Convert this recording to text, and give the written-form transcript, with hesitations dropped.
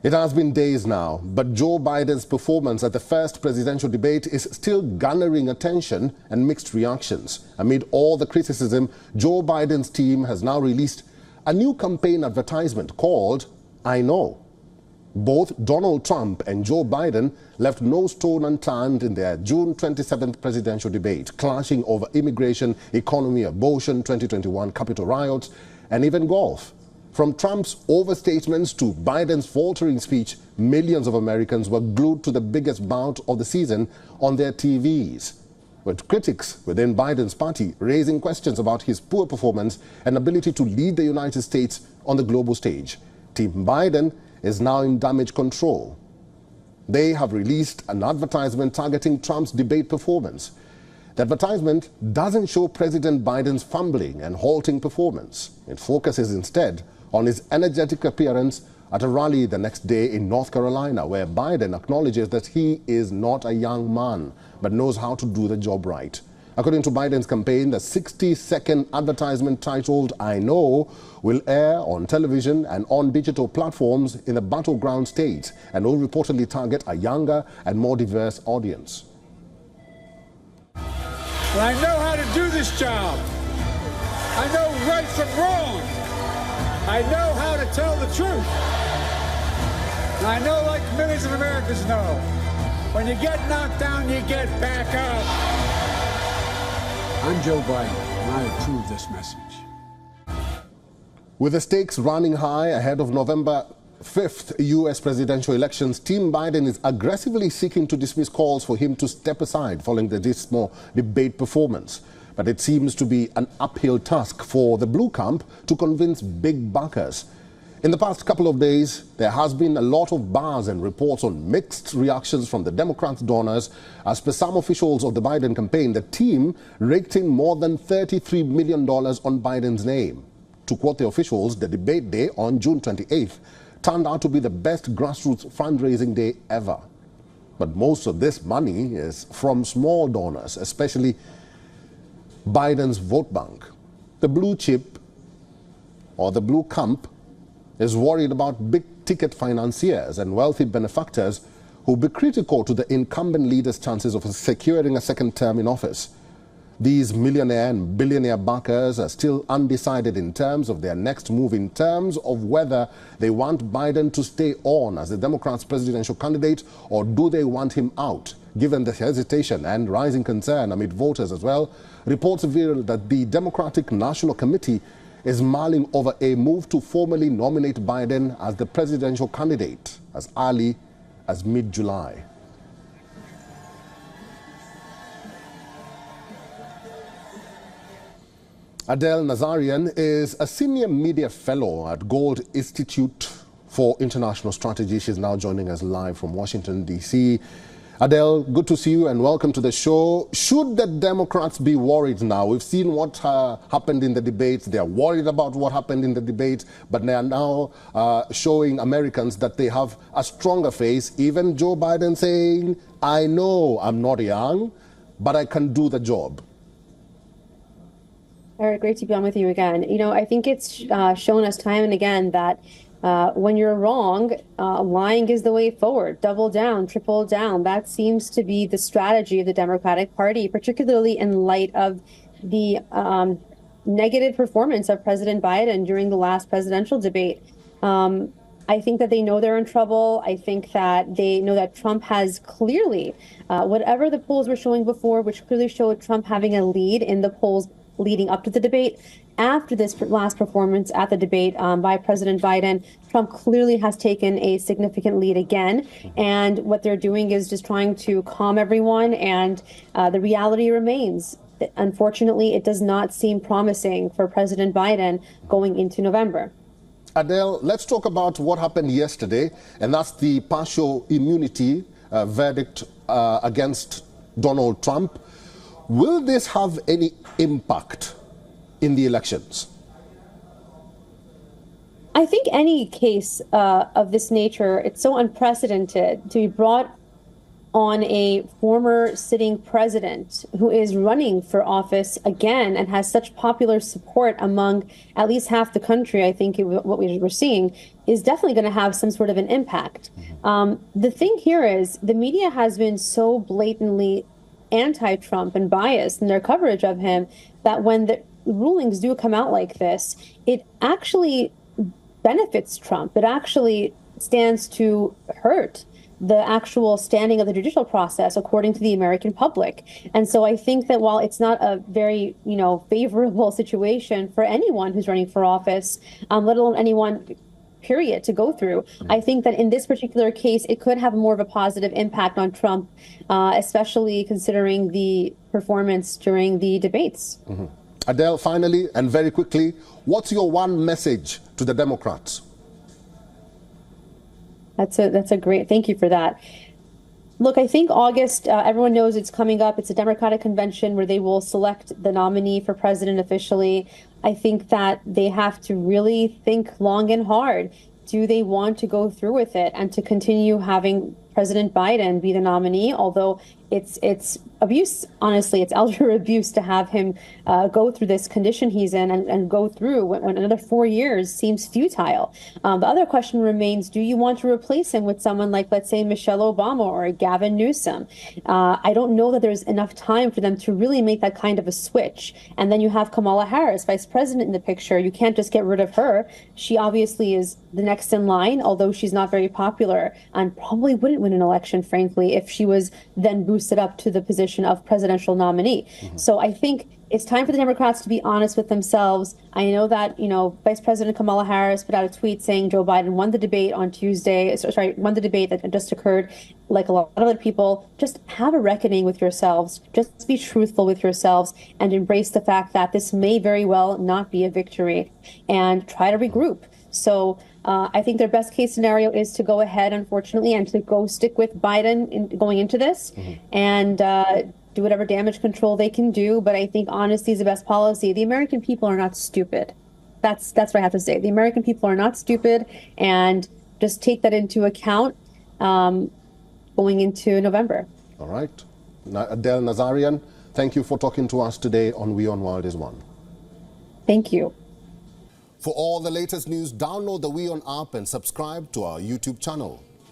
It has been days now, but Joe Biden's performance at the first presidential debate is still garnering attention and mixed reactions. Amid all the criticism, Joe Biden's team has now released a new campaign advertisement called I Know. Both Donald Trump and Joe Biden left no stone unturned in their June 27th presidential debate, clashing over immigration, economy, abortion, 2021 Capitol riots, and even golf. From Trump's overstatements to Biden's faltering speech, millions of Americans were glued to the biggest bout of the season on their TVs, with critics within Biden's party raising questions about his poor performance and ability to lead the United States on the global stage. Team Biden is now in damage control. They have released an advertisement targeting Trump's debate performance. The advertisement doesn't show President Biden's fumbling and halting performance. It focuses instead on his energetic appearance at a rally the next day in North Carolina, where Biden acknowledges that he is not a young man, but knows how to do the job right. According to Biden's campaign, the 60-second advertisement titled I Know will air on television and on digital platforms in the battleground states and will reportedly target a younger and more diverse audience. I know how to do this job. I know right from wrong. I know how to tell the truth. And I know, like millions of Americans know, when you get knocked down, you get back up. I'm Joe Biden, and I approve this message. With the stakes running high ahead of November 5th U.S. presidential elections, Team Biden is aggressively seeking to dismiss calls for him to step aside following the dismal debate performance. But it seems to be an uphill task for the blue camp to convince big backers. In the past couple of days, there has been a lot of buzz and reports on mixed reactions from the Democrats' donors. As per some officials of the Biden campaign, the team raked in more than $33 million on Biden's name. To quote the officials, the debate day on June 28th turned out to be the best grassroots fundraising day ever. But most of this money is from small donors, especially Biden's vote bank. The blue chip, or the blue camp, is worried about big-ticket financiers and wealthy benefactors who will be critical to the incumbent leader's chances of securing a second term in office. These millionaire and billionaire backers are still undecided in terms of their next move, in terms of whether they want Biden to stay on as the Democrats' presidential candidate or do they want him out. Given the hesitation and rising concern amid voters as well, reports reveal that the Democratic National Committee is mulling over a move to formally nominate Biden as the presidential candidate as early as mid-July. Adele Nazarian is a senior media fellow at Gold Institute for International Strategy. She's now joining us live from Washington, D.C. Adele, good to see you and welcome to the show. Should the Democrats be worried now? We've seen what happened in the debates. They are worried about what happened in the debates, but they are now showing Americans that they have a stronger face. Even Joe Biden saying, I know I'm not young, but I can do the job. Eric, great to be on with you again. You know, I think it's shown us time and again that when you're wrong, lying is the way forward. Double down, triple down. That seems to be the strategy of the Democratic Party, particularly in light of the negative performance of President Biden during the last presidential debate. I think that they know they're in trouble. I think that they know that Trump has clearly, whatever the polls were showing before, which clearly showed Trump having a lead in the polls leading up to the debate. After this last performance at the debate by President Biden, Trump clearly has taken a significant lead again. And what they're doing is just trying to calm everyone. And the reality remains, unfortunately, it does not seem promising for President Biden going into November. Adele, let's talk about what happened yesterday, and that's the partial immunity verdict against Donald Trump. Will this have any impact in the elections? I think any case of this nature, it's so unprecedented to be brought on a former sitting president who is running for office again and has such popular support among at least half the country, I think what we're seeing is definitely going to have some sort of an impact. The thing here is the media has been so blatantly anti-Trump and biased in their coverage of him that when the rulings do come out like this, it actually benefits Trump. It actually stands to hurt the actual standing of the judicial process, according to the American public. And so I think that while it's not a very, favorable situation for anyone who's running for office, let alone anyone, period, to go through, I think that in this particular case, it could have more of a positive impact on Trump, especially considering the performance during the debates. Adele, finally and very quickly, what's your one message to the Democrats? That's a great, thank you for that. Look, I think August, everyone knows it's coming up. It's a Democratic convention where they will select the nominee for president officially. I think that they have to really think long and hard. Do they want to go through with it and to continue having President Biden be the nominee? Although it's abuse, honestly, it's elder abuse to have him go through this condition he's in and go through when another 4 years seems futile. The other question remains, do you want to replace him with someone like, let's say, Michelle Obama or Gavin Newsom? I don't know that there's enough time for them to really make that kind of a switch. And then you have Kamala Harris, vice president, in the picture. You can't just get rid of her. She obviously is the next in line, although she's not very popular and probably wouldn't win an election, frankly, if she was then boosted up to the position of presidential nominee. So I think it's time for the Democrats to be honest with themselves. I know that, Vice President Kamala Harris put out a tweet saying Joe Biden won the debate on Tuesday, won the debate that just occurred. Like a lot of other people, just have a reckoning with yourselves, just be truthful with yourselves and embrace the fact that this may very well not be a victory and try to regroup. So I think their best case scenario is to go ahead, unfortunately, and to go stick with Biden going into this and do whatever damage control they can do. But I think honesty is the best policy. The American people are not stupid. That's what I have to say. The American people are not stupid, and just take that into account going into November. All right. Adele Nazarian, thank you for talking to us today on WION World is One. Thank you. For all the latest news, download the WION app and subscribe to our YouTube channel.